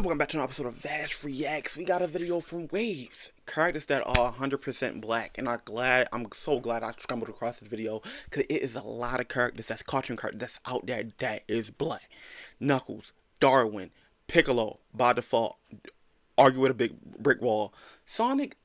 So welcome back to another episode of Vass Reacts. We got a video from Waves, characters that are 100% black, and I'm so glad I stumbled across this video because it is a lot of characters that's cartoon characters that's out there that is black. Knuckles, Darwin, Piccolo by default, argue with a big brick wall. Sonic,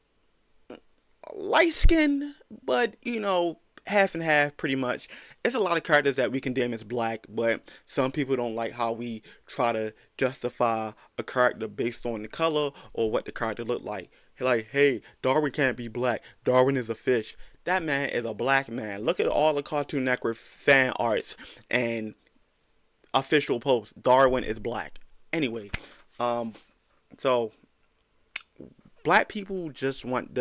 light skin, but you know, half and half pretty much. It's a lot of characters that we condemn as black, but some people don't like how we try to justify a character based on the color or what the character looked like. Like, hey, Darwin can't be black. Darwin is a fish. That man is a black man. Look at all the Cartoon Network fan arts and official posts. Darwin is black. Anyway, so black people just want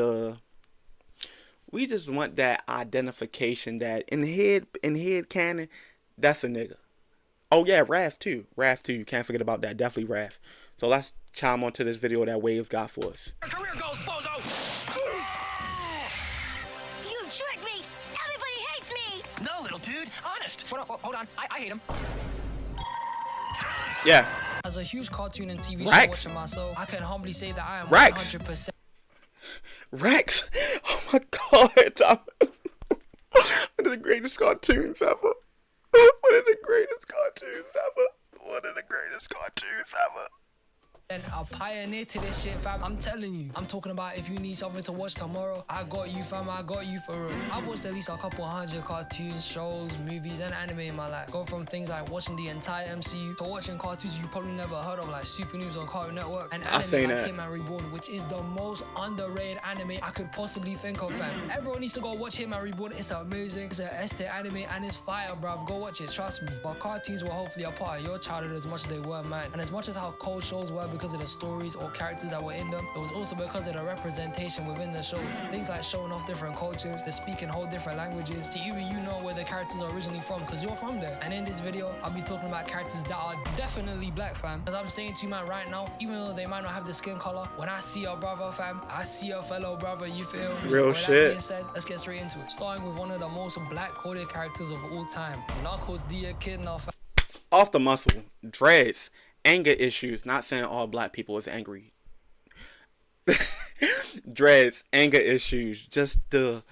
we just want that identification that in head canon, that's a nigga. Oh yeah, Raph too. You can't forget about that. Definitely Raph. So let's chime onto this video that Wave got for us. Career goes, bozo! You tricked me! Everybody hates me! No, little dude, honest. Hold on. I hate him. Yeah. As a huge cartoon and TV show Rex. watcher myself, I can humbly say that I am Rex. 100%. Rex. Oh my god. One of the greatest cartoons ever. One of the greatest cartoons ever. One of the greatest cartoons ever. And a pioneer to this shit, fam. I'm telling you. I'm talking about if you need something to watch tomorrow, I got you, fam. I got you for real. I've watched at least a couple hundred cartoons, shows, movies, and anime in my life. Go from things like watching the entire MCU to watching cartoons you probably never heard of, like Super News on Cartoon Network, and anime like Hitman Reborn, which is the most underrated anime I could possibly think of, fam. Everyone needs to go watch Hitman Reborn. It's amazing. It's an S-tier anime and it's fire, bruv. Go watch it, trust me. But cartoons were hopefully a part of your childhood as much as they were mine. And as much as how cold shows were because of the stories or characters that were in them, it was also because of the representation within the shows. Things like showing off different cultures, they're speaking whole different languages, to even you know where the characters are originally from, because you're from there. And in this video, I'll be talking about characters that are definitely black, fam. As I'm saying to you, man, right now, even though they might not have the skin color, when I see a brother, fam, I see a fellow brother, you feel me? Real with shit. That being said, let's get straight into it. Starting with one of the most black-coded characters of all time, Knuckles the Echidna, fam. Off the muscle, dreads, anger issues. Not saying all black people is angry. Dreads, anger issues, just the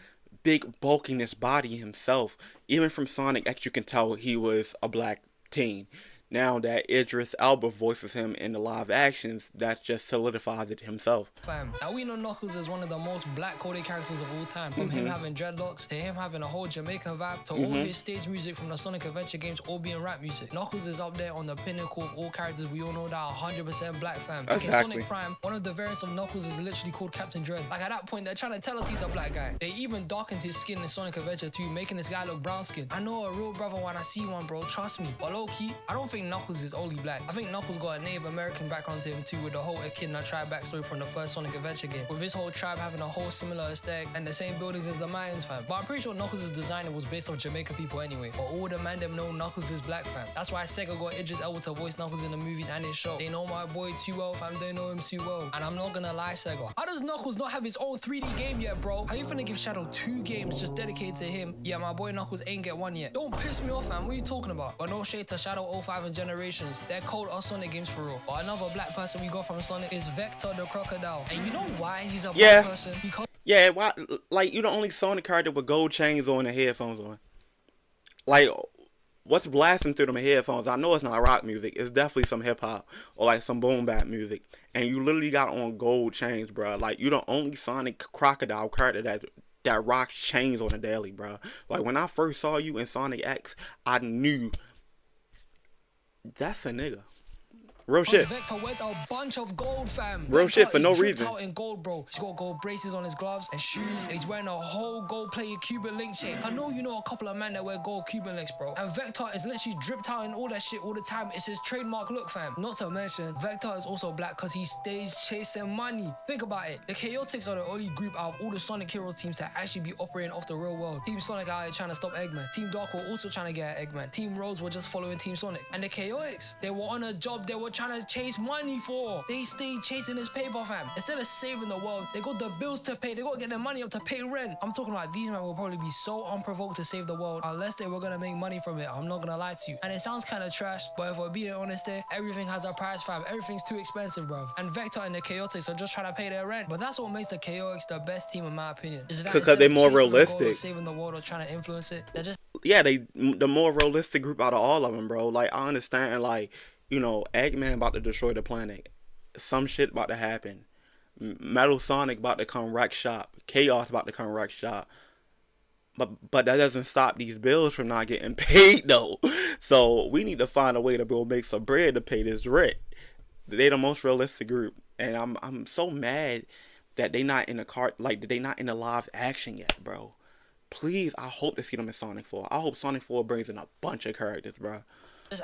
big bulkiness body himself. Even from Sonic X, you can tell he was a black teen. Now that Idris Elba voices him in the live actions, that just solidifies it himself. Fam. Now we know Knuckles is one of the most black-coded characters of all time. From him having dreadlocks, to him having a whole Jamaican vibe, to all his stage music from the Sonic Adventure games all being rap music. Knuckles is up there on the pinnacle of all characters we all know that are 100% black, fam. Like in Sonic Prime, one of the variants of Knuckles is literally called Captain Dread. Like at that point, they're trying to tell us he's a black guy. They even darkened his skin in Sonic Adventure 2, making this guy look brown skin. I know a real brother when I see one, bro, trust me. But low-key, I don't think Knuckles is only black. I think Knuckles got a Native American background to him too, with the whole Echidna tribe backstory from the first Sonic Adventure game, with his whole tribe having a whole similar aesthetic and the same buildings as the Mayans, fam. But I'm pretty sure Knuckles' design was based on Jamaican people anyway. But all the man them know Knuckles is black, fam. That's why Sega got Idris Elba to voice Knuckles in the movies and his show. They know my boy too well, fam. They know him too well. And I'm not gonna lie, Sega, how does Knuckles not have his own 3D game yet, bro? How you finna give Shadow 2 games just dedicated to him? Yeah, my boy Knuckles ain't get one yet. Don't piss me off, fam. What are you talking about? But no shade to Shadow 05 and Generations. They're cold on Sonic games for real. But another black person we got from Sonic is Vector the Crocodile. And you know why he's a black person? Because why? Like, you the only Sonic character with gold chains on and headphones on. Like, what's blasting through them headphones? I know it's not rock music. It's definitely some hip hop or like some boom bap music. And you literally got on gold chains, bro. Like, you the only Sonic Crocodile character that rocks chains on a daily, bro. Like, when I first saw you in Sonic X, I knew that's a nigga. Real shit. Vector wears a bunch of gold, fam. Real shit for no dripped reason. Out in gold, bro. He's got gold braces on his gloves and shoes, and he's wearing a whole gold-plated Cuban link chain. I know you know a couple of men that wear gold Cuban links, bro. And Vector is literally dripped out in all that shit all the time. It's his trademark look, fam. Not to mention, Vector is also black because he stays chasing money. Think about it. The Chaotix are the only group out of all the Sonic Hero teams to actually be operating off the real world. Team Sonic out here trying to stop Eggman. Team Dark were also trying to get at Eggman. Team Rose were just following Team Sonic. And the Chaotix, they were on a job. They were trying to chase money for. They stay chasing this paper, fam. Instead of saving the world, they got the bills to pay. They got to get their money up to pay rent. I'm talking about these men will probably be so unprovoked to save the world unless they were gonna make money from it. I'm not gonna lie to you. And it sounds kind of trash, but if we're being honest there, everything has a price, fam. Everything's too expensive, bruv. And Vector and the Chaotix are just trying to pay their rent. But that's what makes the Chaotix the best team in my opinion. Is that because they're more chasing the goal of realistic. saving the world or trying to influence it, they're just Yeah, they the more realistic group out of all of them, bro. Like, I understand, like, you know, Eggman about to destroy the planet. Some shit about to happen. Metal Sonic about to come wreck shop. Chaos about to come wreck shop. But that doesn't stop these bills from not getting paid, though. So we need to find a way to go make some bread to pay this rent. They the most realistic group, and I'm so mad that they not in the cart, like they not in the live action yet, bro. Please, I hope to see them in Sonic 4. I hope Sonic 4 brings in a bunch of characters, bro.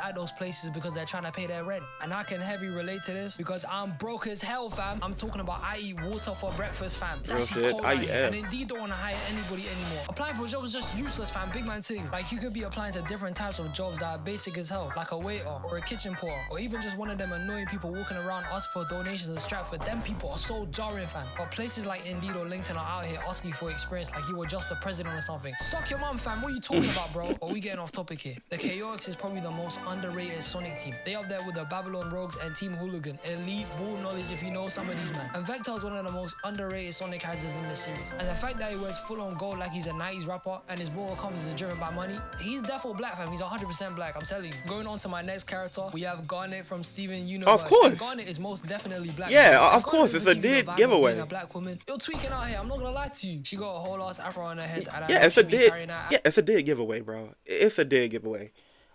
at those places because they're trying to pay their rent. And I can heavy relate to this because I'm broke as hell, fam. I'm talking about I eat water for breakfast, fam. It's Real actually shit. cold I out eat here. air. And Indeed don't want to hire anybody anymore. Applying for a job is just useless, fam. Big man thing. Like, you could be applying to different types of jobs that are basic as hell, like a waiter or a kitchen porter, or even just one of them annoying people walking around asking for donations in Stratford. Them people are so jarring, fam. But places like Indeed or LinkedIn are out here asking for experience like you were just the president or something. Suck your mum, fam. What are you talking about, bro? But we getting off topic here. The Chaotix is probably the most underrated Sonic team. They up there with the Babylon Rogues and Team Hooligan. Elite ball knowledge if you know some of these men. And Vector is one of the most underrated Sonic characters in this series. And the fact that he wears full on gold like he's a 90s rapper and his moral compass is driven by money, he's definitely black, fam. He's 100% black, I'm telling you. Going on to my next character, we have Garnet from Steven Universe. Of course. And Garnet is most definitely black. Yeah, man. of course, Garnet it's a was giving dead the vibe of giveaway. being a black woman. You're tweaking out here, I'm not gonna lie to you. She got a whole ass afro on her head. And I Yeah, know it's a she be dead. carrying that- Yeah, it's a dead giveaway, bro. It's a dead giveaway.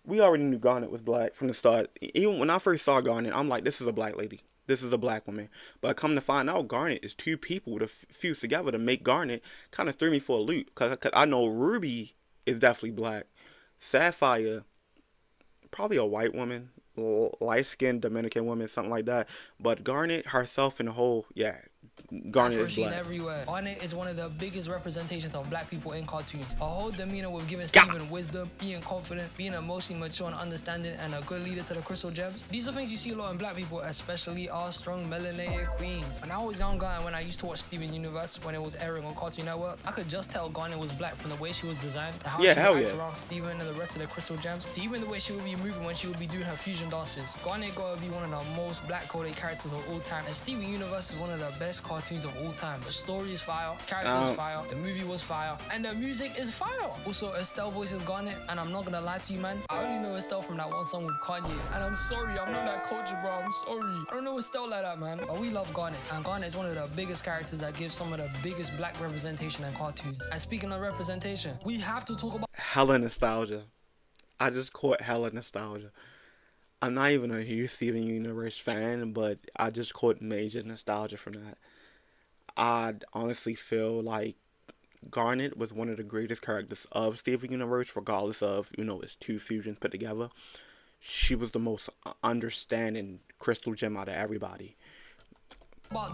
We already knew Garnet was black from the start. Even when I first saw Garnet, I'm like, this is a black lady. This is a black woman. But come to find out, Garnet is two people to fuse together to make Garnet. Kind of threw me for a loop. Cause I know Ruby is definitely black. Sapphire, probably a white woman. Light-skinned Dominican woman, something like that. But Garnet herself in the whole, yeah, Garnet is Afro-sheen black. everywhere. Garnet is one of the biggest representations of black people in cartoons. Her whole demeanor with giving Yeah. Steven wisdom, being confident, being emotionally mature and understanding, and a good leader to the Crystal Gems. These are things you see a lot in black people, especially our strong melanated queens. When I was younger and when I used to watch Steven Universe when it was airing on Cartoon Network, I could just tell Garnet was black from the way she was designed, how Yeah, she hell would act yeah. around Steven and the rest of the Crystal Gems, to even the way she would be moving when she would be doing her fusion dances. Garnet gotta be one of the most black-coded characters of all time, and Steven Universe is one of the best cartoons of all time. The story is fire, characters is fire, the movie was fire, and the music is fire. Also, Estelle voices Garnet, and I'm not gonna lie to you, man. I only know Estelle from that one song with Kanye, and I'm sorry, I'm not that culture, bro. I'm sorry. I don't know Estelle like that, man. But we love Garnet, and Garnet is one of the biggest characters that gives some of the biggest black representation in cartoons. And speaking of representation, we have to talk about Hella nostalgia. I just caught hella nostalgia. I'm not even a huge Steven Universe fan, but I just caught major nostalgia from that. I honestly feel like Garnet was one of the greatest characters of Steven Universe, regardless of, its two fusions put together. She was the most understanding crystal gem out of everybody.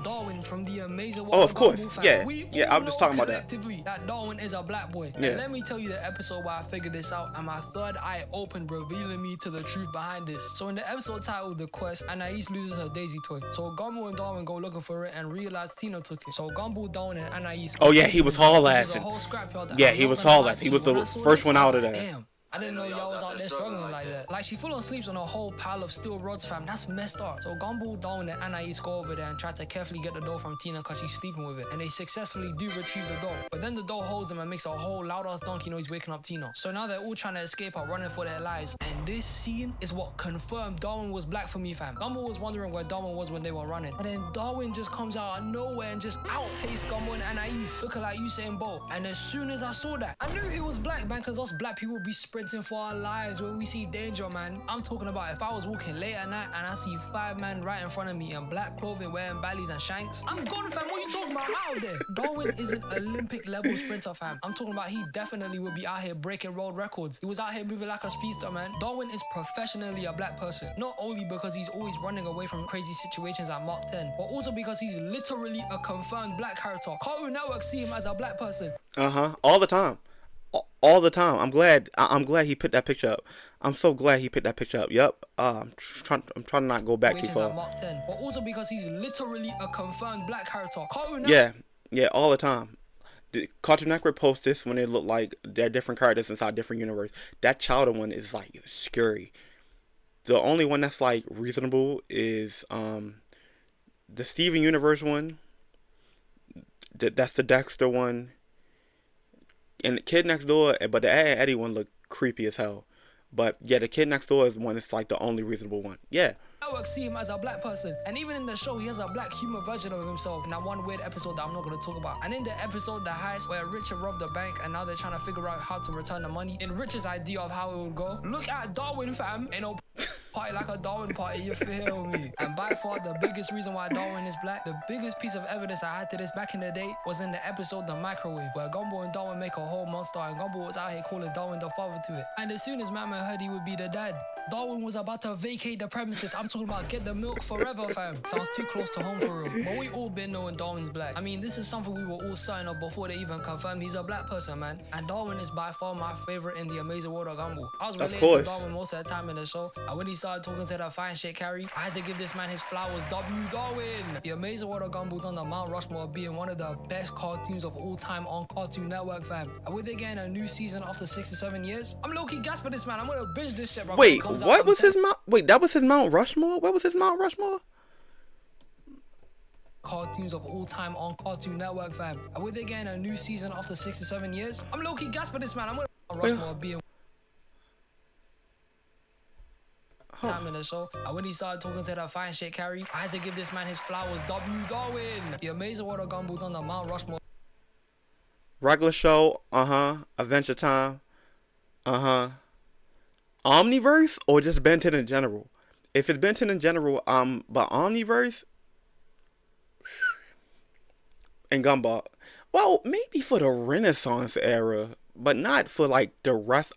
Darwin from the amazing Oh, of course. Gumball fam. Yeah. We Yeah, all I'm just know talking about that. collectively that Darwin is a black boy. Yeah. And let me tell you the episode where I figured this out and my third eye opened, revealing me to the truth behind this. So in the episode titled The Quest, Anais loses her Daisy toy. So Gumball and Darwin go looking for it and realize Tina took it. So Gumball, Darwin, and Anais. Oh, yeah, he was haul Which is a assing. whole scrapyard. Yeah, I'm he not was gonna haul lie assing. to He you. was When the I saw first this, one I out was of like, there. damn. I didn't know y'all was out there struggling like that. Like, she full on sleeps on a whole pile of steel rods, fam. That's messed up. So Gumball, Darwin, and Anais go over there and try to carefully get the doll from Tina because she's sleeping with it. And they successfully do retrieve the doll. But then the doll holds them and makes a whole loud-ass donkey noise waking up Tina. So now they're all trying to escape her, running for their lives. And this scene is what confirmed Darwin was black for me, fam. Gumball was wondering where Darwin was when they were running. And then Darwin just comes out of nowhere and just outpaced Gumball and Anais, looking like Usain Bolt. And as soon as I saw that, I knew he was black, man, because us black people be sprinting for our lives when we see danger, man. I'm talking about if I was walking late at night and I see 5 men right in front of me in black clothing wearing ballies and shanks, I'm gone, fam. What you talking about? I'm out there. Darwin is an Olympic level sprinter, fam. I'm talking about he definitely would be out here breaking world records. He was out here moving like a speedster, man. Darwin is professionally a black person. Not only because he's always running away from crazy situations at Mark 10, but also because he's literally a confirmed black character. Cartoon Network see him as a black person. All the time. all the time. I'm glad he put that picture up. I'm so glad he picked that picture up. Yep. I'm trying to not go back which too is far. at Mark 10, but also because he's literally a confirmed black character. Cartoon Yeah, all the time. The Cartoon Network posts this when it look like they're different characters inside different universe. That Chowder one is like scary. The only one that's like reasonable is the Steven Universe one. That's the Dexter one. And the Kid Next Door, but the Ed and Eddie one looked creepy as hell. But yeah, the Kid Next Door is one that's like the only reasonable one. Yeah. Network see him as a black person, and even in the show he has a black human version of himself in that one weird episode that I'm not going to talk about. And in the episode The Heist, where Richard robbed the bank and now they're trying to figure out how to return the money, in Richard's idea of how it would go, look at Darwin, fam. Ain't no party like a Darwin party, you feel me? And by far the biggest reason why Darwin is black, the biggest piece of evidence I had to this back in the day was in the episode The Microwave, where Gumball and Darwin make a whole monster and Gumball was out here calling Darwin the father to it. And as soon as Mama heard he would be the dad, Darwin was about to vacate the premises. I'm talking about get the milk forever, fam. Sounds too close to home for real. But we all been knowing Darwin's black. I mean, this is something we were all certain of before they even confirmed he's a black person, man. And Darwin is by far my favorite in the Amazing World of Gumball. I was related to Darwin most of the time in the show. And when he started talking to that fine shit Carrie, I had to give this man his flowers. W Darwin. The Amazing World of Gumball's on the Mount Rushmore of being one of the best cartoons of all time on Cartoon Network, fam. And with it getting a new season after 67 years, I'm low-key gasped for this, man. I'm gonna binge this shit, bro. Wait, what was his Mount? Wait, that was his Mount Rushmore? What was his Mount Rushmore? Cartoons of all time on Cartoon Network, fam. And with it getting a new season after 67 years, I'm low-key gasped for this, man. I'm gonna Rushmore being time in the show. And when he started talking to that fine shit Carrie, I had to give this man his flowers. W Darwin. The Amazing World of Gumball's on the Mount Rushmore. Regular show, Adventure Time, Omniverse or just Ben 10 in general? If it's Ben 10 in general, but Omniverse and Gumball, well, maybe for the Renaissance era, but not for like the rest.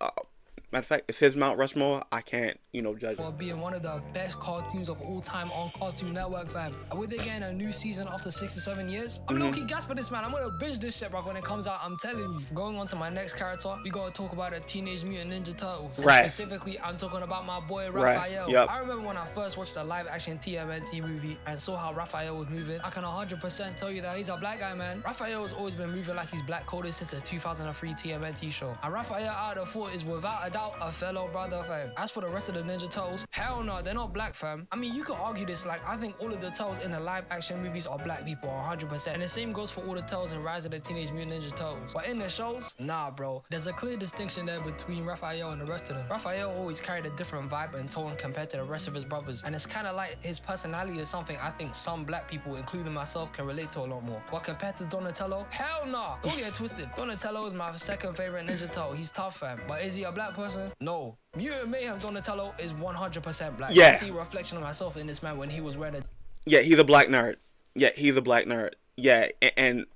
Matter of fact, it says Mount Rushmore. I can't, judge it. Being one of the best cartoons of all time on Cartoon Network, fam. And with it getting a new season after 67 years, I'm low-key gasped for this, man. I'm gonna binge this shit, bro, when it comes out. I'm telling you. Going on to my next character, we gotta talk about the Teenage Mutant Ninja Turtles. Right. Specifically, I'm talking about my boy Raphael. Yep. I remember when I first watched the live-action TMNT movie and saw how Raphael was moving. I can 100% tell you that he's a black guy, man. Raphael has always been moving like he's black-coded since the 2003 TMNT show. And Raphael out of the four is without a doubt a fellow brother, fam. As for the rest of the Ninja Turtles, hell no, they're not black, fam. I mean, you could argue this, like, I think all of the Turtles in the live-action movies are black people, 100%. And the same goes for all the Turtles in Rise of the Teenage Mutant Ninja Turtles. But in the shows, nah, bro. There's a clear distinction there between Raphael and the rest of them. Raphael always carried a different vibe and tone compared to the rest of his brothers. And it's kind of like his personality is something I think some black people, including myself, can relate to a lot more. But compared to Donatello, hell nah. Don't get it twisted. Donatello is my second favorite Ninja Turtle. He's tough, fam. But is he a black person? No. Mutant Mayhem Donatello is 100% black. Yeah. I see a reflection of myself in this man when he was wearing a... Yeah, he's a black nerd. Yeah, he's a black nerd. Yeah, and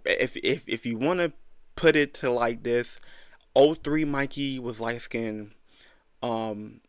if you want to put it to like this, 03 Mikey was light skinned. Only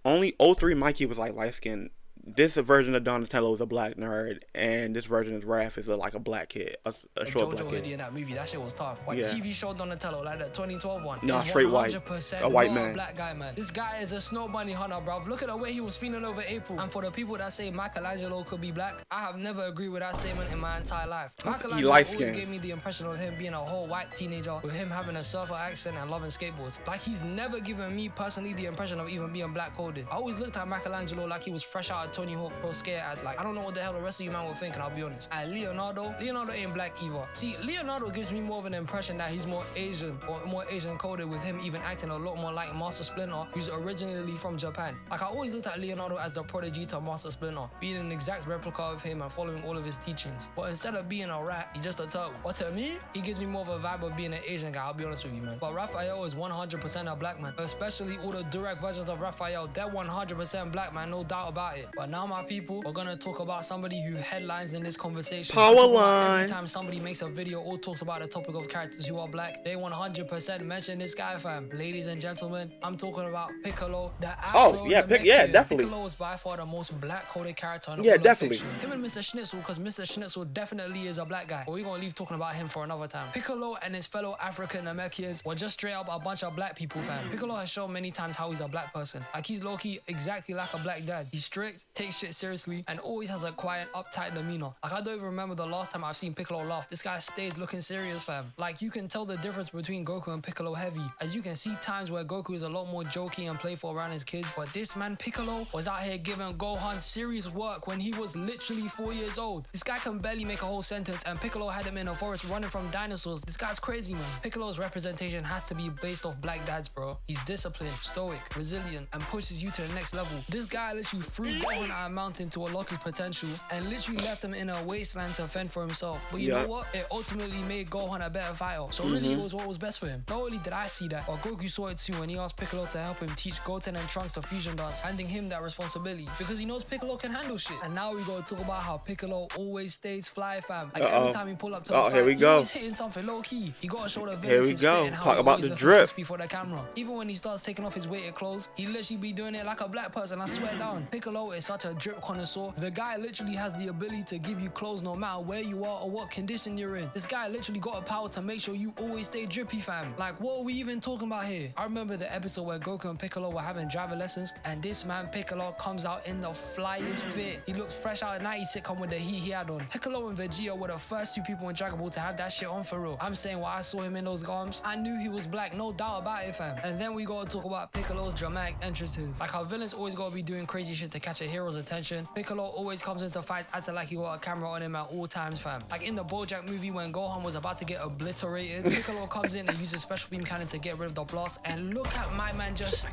03 Mikey was like light skinned. This version of Donatello is a black nerd, and this version of Raph is like a black kid, a short black kid. In that movie, that shit was tough. Like Yeah. TV show Donatello, like that 2012 one. Nah, is straight white. 100% A white not man. A black guy, man. This guy is a snow bunny hunter, bruv. Look at the way he was feeling over April. And for the people that say Michelangelo could be black, I have never agreed with that statement in my entire life. Michelangelo always light-skinned. gave me the impression of him being a whole white teenager with him having a surfer accent and loving skateboards. Like he's never given me personally the impression of even being black coded. I always looked at Michelangelo like he was fresh out of Tony Hawk Pro Skater. Like I don't know what the hell the rest of you man were thinking, I'll be honest. And Leonardo ain't black either. See, Leonardo gives me more of an impression that he's more Asian or more Asian coded, with him even acting a lot more like Master Splinter, who's originally from Japan. Like I always looked at Leonardo as the prodigy to Master Splinter, being an exact replica of him and following all of his teachings. But instead of being a rat, he's just a turtle. But to me, he gives me more of a vibe of being an Asian guy, I'll be honest with you, man. But Raphael is 100% a black man, especially all the direct versions of Raphael. They're 100% black, man, no doubt about it. But But now, my people, we're gonna talk about somebody who headlines in this conversation. Power We talk about line. Every time somebody makes a video or talks about the topic of characters who are black, they 100% mention this guy, fam. Ladies and gentlemen, I'm talking about Piccolo, the Afro Yeah, Namekian. definitely. Piccolo is by far the most black-coded character in Yeah, all of definitely. fiction. Him and Mr. Schnitzel, because Mr. Schnitzel definitely is a black guy. But we're gonna leave talking about him for another time. Piccolo and his fellow African Namekians were just straight up a bunch of black people, fam. Piccolo has shown many times how he's a black person. Like, he's low-key exactly like a black dad. He's strict, takes shit seriously, and always has a quiet, uptight demeanor. Like, I don't even remember the last time I've seen Piccolo laugh. This guy stays looking serious, fam. Like, you can tell the difference between Goku and Piccolo heavy. As you can see times where Goku is a lot more jokey and playful around his kids, but this man Piccolo was out here giving Gohan serious work when he was literally 4 years old. This guy can barely make a whole sentence, and Piccolo had him in a forest running from dinosaurs. This guy's crazy, man. Piccolo's representation has to be based off black dads, bro. He's disciplined, stoic, resilient, and pushes you to the next level. This guy literally threw Gohan out a mountain to unlock his potential and literally left him in a wasteland to fend for himself. But you know what? It ultimately made Gohan a better fighter. So really, it was what was best for him. Not only did I see that, but Goku saw it too when he asked Piccolo to help him teach Goten and Trunks the fusion dance, handing him that responsibility because he knows Piccolo can handle shit. And now we gotta talk about how Piccolo always stays fly, fam. Like, every time he pull up to a fight, here we go. He's hitting something low key. He gotta show the villains Here we his go. fit and how Talk he about always the looking drip. crispy for the camera. Even when he starts taking off his weighted clothes, he literally be doing it like a black person. I swear down. Piccolo is such a drip connoisseur. The guy literally has the ability to give you clothes no matter where you are or what condition you're in. This guy literally got a power to make sure you always stay drippy, fam. Like, what are we even talking about here? I remember the episode where Goku and Piccolo were having driver lessons, and this man Piccolo comes out in the flyest fit. He looks fresh out of 90s sitcom with the heat he had on. Piccolo and Vegeta were the first two people in Dragon Ball to have that shit on for real. I'm saying, when I saw him in those garms, I knew he was black, no doubt about it, fam. And then we gotta talk about Piccolo's dramatic entrances. Like, how villains always gotta be doing crazy shit to catch a hero's attention. Piccolo always comes into fights acting like he got a camera on him at all times, fam. Like in the BoJack movie when Gohan was about to get obliterated, Piccolo comes in and uses special beam cannon to get rid of the blast, and look at my man just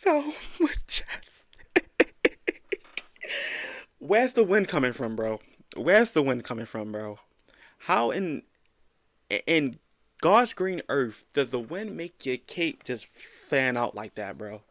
So much. Where's the wind coming from, bro? Where's the wind coming from, bro? How in God's green earth does the wind make your cape just fan out like that, bro?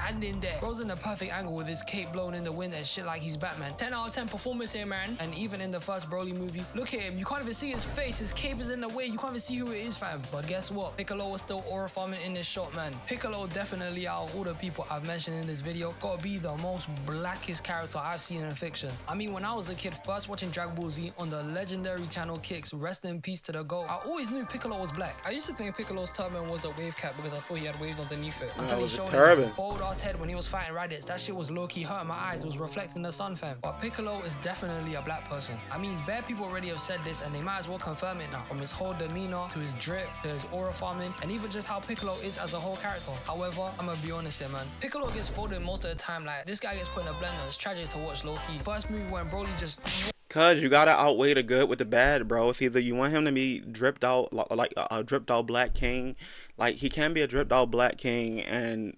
and in there. Bro's in the perfect angle with his cape blowing in the wind and shit like he's Batman. 10 out of 10 performance here, man. And even in the first Broly movie, look at him. You can't even see his face. His cape is in the way. You can't even see who it is, fam. But guess what? Piccolo was still aura farming in this shot, man. Piccolo definitely, out of all the people I've mentioned in this video, gotta be the most blackest character I've seen in fiction. I mean, when I was a kid, first watching Dragon Ball Z on the legendary channel Kicks, rest in peace to the GOAT, I always knew Piccolo was black. I used to think Piccolo's turban was a wave cap because I thought he had waves underneath it. Until he showed his bald ass head when he was fighting Raditz. That shit was low-key hurting my eyes. It was reflecting the sun, fam. But Piccolo is definitely a black person. I mean, bare people already have said this and they might as well confirm it now. From his whole demeanor, to his drip, to his aura farming, and even just how Piccolo is as a whole character. However, I'm gonna be honest here, man. Piccolo gets folded most of the time. Like, this guy gets put in a blender. It's tragic to watch low-key. First movie when Broly just... Cause you gotta outweigh the good with the bad, bro. It's either you want him to be dripped out like a dripped out black king, like he can be a dripped out black king and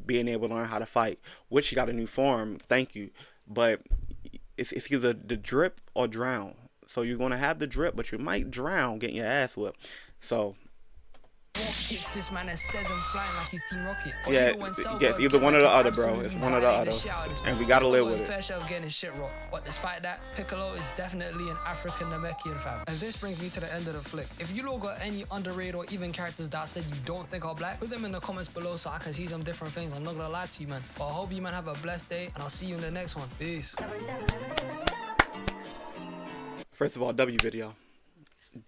being able to learn how to fight, which he got a new form. Thank you, but it's either the drip or drown. So you're gonna have the drip, but you might drown getting your ass whipped. So. Kicks this man and sends him flying like he's Team Rocket. Or Yeah, yes, either one or the other, bro. It's one or the other, and we gotta live with it. Fair share of getting his shit rocked. But despite that, Piccolo is definitely an African Namekian fam. And this brings me to the end of the flick. If you all got any underrated or even characters that I said you don't think are black, put them in the comments below so I can see some different things. I'm not gonna lie to you, man. But I hope you man have a blessed day, and I'll see you in the next one. Peace. First of all, W video.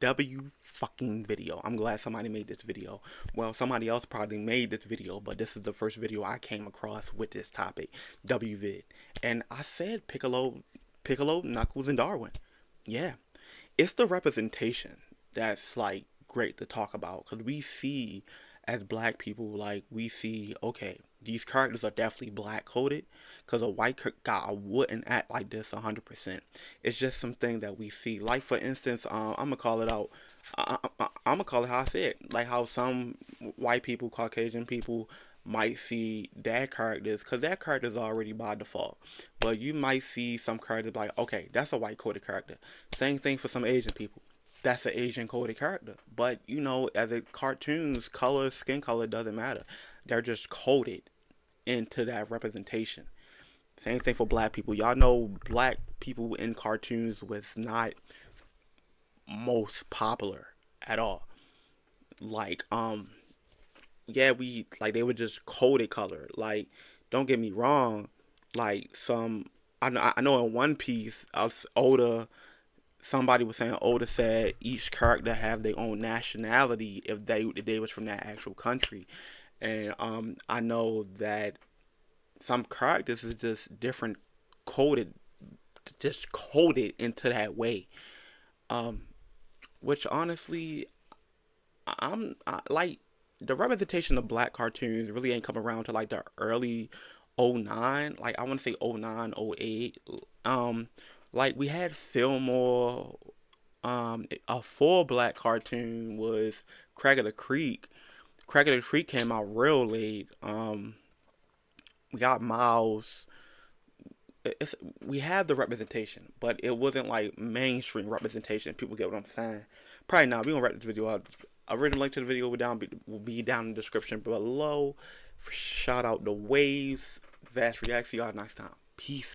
W fucking video. I'm glad somebody made this video. Well, somebody else probably made this video, but this is the first video I came across with this topic. W vid. And I said Piccolo, Knuckles, and Darwin. Yeah. It's the representation that's like great to talk about, because we see as black people, like, we see, okay, these characters are definitely black coded, because a white guy wouldn't act like this 100%. It's just something that we see. Like, for instance, I'm gonna call it out. I'm gonna call it how I say it. Like how some white people, Caucasian people might see their characters, because their characters are already by default. But you might see some characters like, okay, that's a white coded character. Same thing for some Asian people. That's an Asian coded character. But, you know, as a cartoons, color, skin color doesn't matter. They're just coded. into that representation. Same thing for black people. Y'all know black people in cartoons was not most popular at all. Like, yeah, we like they were just coded color. Like, don't get me wrong. Like I know in One Piece, Oda, somebody was saying Oda said each character have their own nationality if they was from that actual country, and I know that some characters is just different coded, just coded into that way. Um, which honestly, like the representation of black cartoons really ain't come around to like the early '09. Like I want to say '09, '08. Like we had Fillmore. A full black cartoon was Craig of the Creek. Craig of the Creek came out real late. We got Miles. We have the representation, but it wasn't like mainstream representation. People get what I'm saying. Probably not. We gonna wrap this video out. Original link to the video will be down in the description below. Shout out the Waves. Vass Reacts. See y'all next time. Peace.